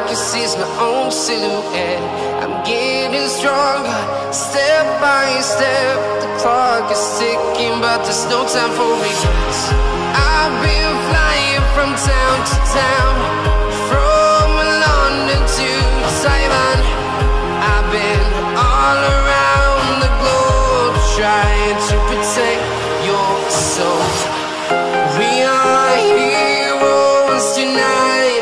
can see my own silhouette. I'm getting stronger, step by step. The clock is ticking, but there's no time for regrets. I've been flying from town to town, from London to Taiwan. I've been all around the globe, trying to protect your soul. We are heroes tonight.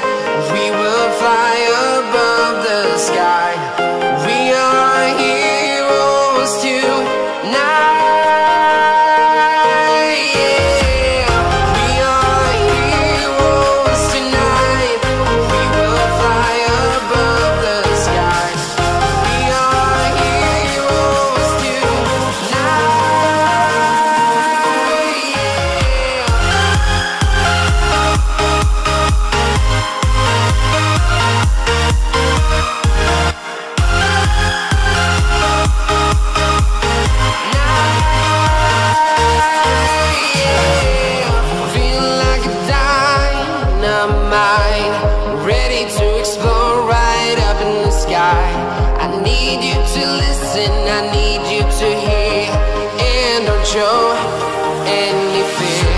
We will fly above the sky. We are heroes tonight. Yeah. We are heroes tonight. We will fly above the sky. We are heroes tonight. Feeling like a dynamite, ready to explode right up in the sky. I need you to listen, I need you to hear, and don't show any fear.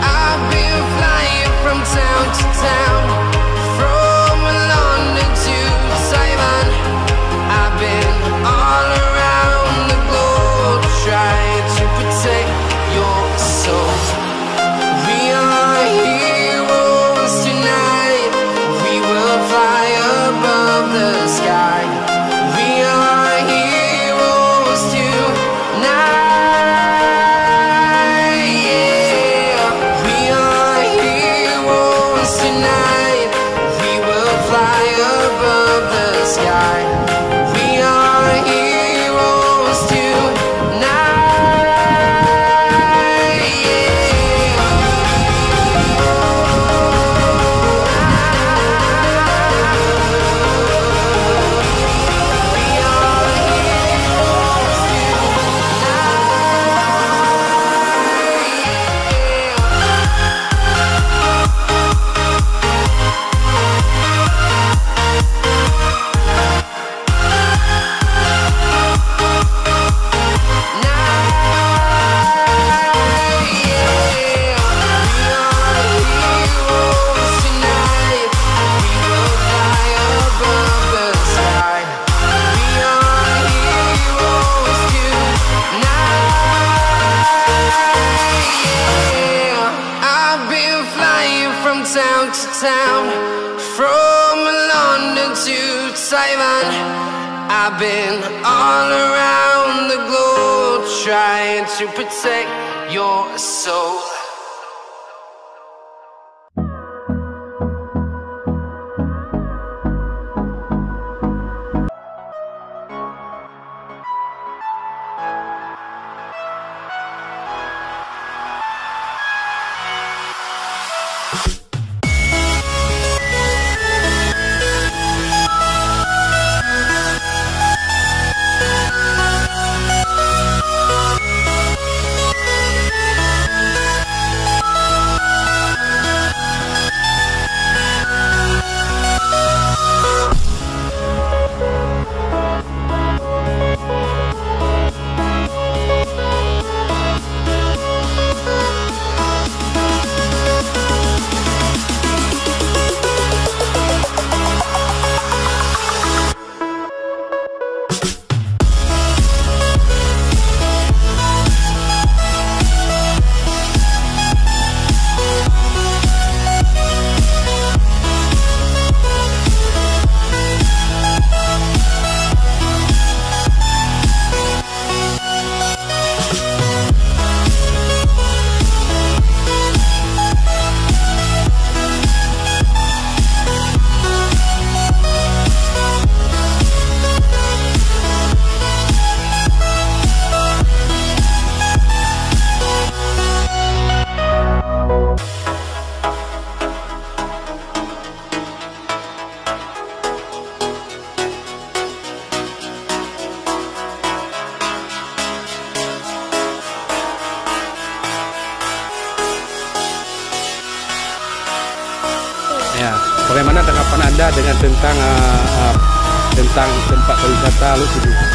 I've been flying from town to town, from London to Taiwan. I've been all around the globe, trying to protect your soul. We are heroes tonight. We will fly above the sky. We are heroes tonight. Yeah. We are heroes tonight. We will fly above the sky. We are heroes tonight. I've been flying from town to town, from London to Taiwan. I've been all around the globe, trying to protect your soul. Ya, bagaimana tanggapan Anda dengan tentang tempat wisata Lhok Seudu?